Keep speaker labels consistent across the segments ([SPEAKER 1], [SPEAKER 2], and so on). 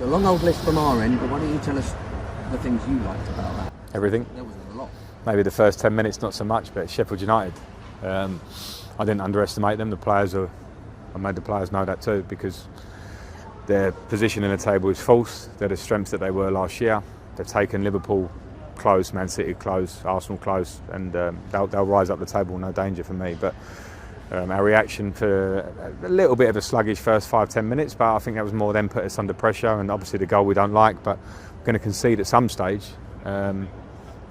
[SPEAKER 1] It's a long old list from our end, but why don't you tell us the things you liked about that?
[SPEAKER 2] Everything.
[SPEAKER 1] There was a lot.
[SPEAKER 2] Maybe the first 10 minutes not so much, but Sheffield United, I didn't underestimate them. I made the players know that too, because their position in the table is false. They're the strengths that they were last year. They've taken Liverpool close, Man City close, Arsenal close, and they'll rise up the table, no danger for me. But our reaction for a little bit of a sluggish first 5-10 minutes, but I think that was more them put us under pressure, and obviously the goal we don't like, but we're going to concede at some stage. And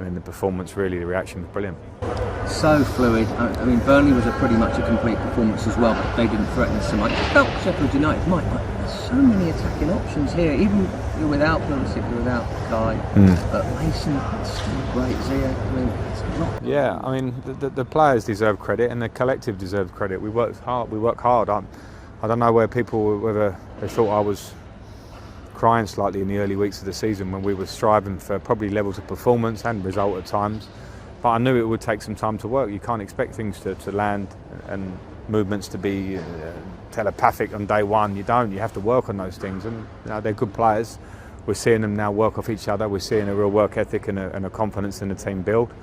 [SPEAKER 2] then the performance, really, the reaction was brilliant.
[SPEAKER 1] So fluid. I mean, Burnley was pretty much a complete performance as well, but they didn't threaten us so much. I felt Sheffield United might, but there's so many attacking options here. Even you're without Pulisic, you're without Kai, but Mason is still great. Zia, I mean, it's a lot.
[SPEAKER 2] Yeah, I mean, the players deserve credit, and the collective deserves credit. We work hard. I don't know whether they thought I was crying slightly in the early weeks of the season when we were striving for probably levels of performance and result at times, but I knew it would take some time to work. You can't expect things to land and movements to be telepathic on day one. You don't. You have to work on those things, and they're good players. We're seeing them now work off each other. We're seeing a real work ethic and a confidence in the team build.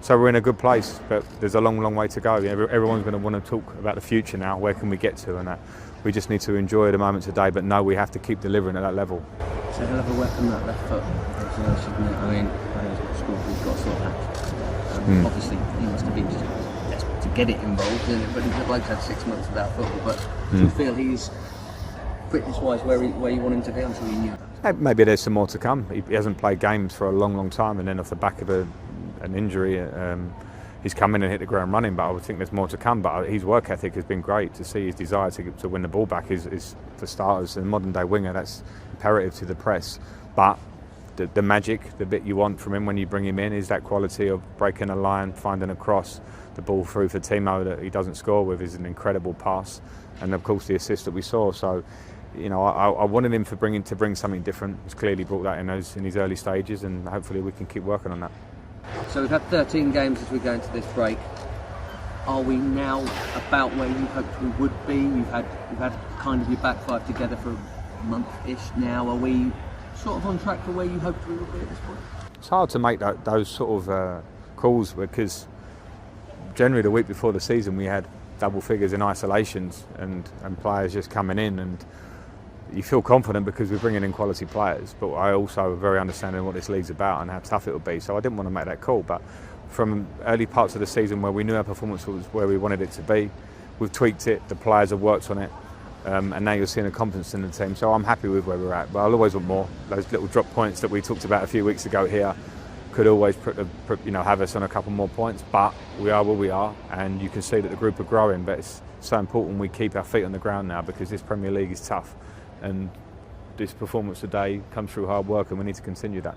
[SPEAKER 2] So we're in a good place, but there's a long way to go. Everyone's going to want to talk about the future now. Where can we get to? And that we just need to enjoy the moment today, but know we have to keep delivering at that level.
[SPEAKER 1] It's a hell of a weapon, that left foot. I mean, we've got to sort that. Obviously, he must have been just desperate to get it involved in it, but the bloke's had 6 months without football. But do you feel he's fitness-wise where you want him to be? I'm sure you knew that.
[SPEAKER 2] Maybe there's some more to come. He hasn't played games for a long time, and then off the back of an injury, he's come in and hit the ground running, but I would think there's more to come. But his work ethic has been great. To see his desire to win the ball back is for starters, a modern day winger, that's imperative to the press. But the magic, the bit you want from him when you bring him in, is that quality of breaking a line, finding a cross, the ball through for Timo that he doesn't score with is an incredible pass, and of course the assist that we saw. So I wanted him to bring something different. He's clearly brought that in his early stages, and hopefully we can keep working on that.
[SPEAKER 1] So we've had 13 games as we go into this break. Are we now about where you hoped we would be? You've had kind of your back five together for a month-ish now. Are we sort of on track for where you hoped we would be at this point?
[SPEAKER 2] It's hard to make those sort of calls, because generally the week before the season we had double figures in isolations and players just coming in, and you feel confident because we're bringing in quality players, but I also am very understanding what this league's about and how tough it will be, so I didn't want to make that call. But from early parts of the season where we knew our performance was where we wanted it to be, we've tweaked it, the players have worked on it, and now you're seeing the confidence in the team, so I'm happy with where we're at. But I'll always want more. Those little drop points that we talked about a few weeks ago here could always have us on a couple more points, but we are where we are, and you can see that the group are growing. But it's so important we keep our feet on the ground now, because this Premier League is tough, and this performance today comes through hard work, and we need to continue that.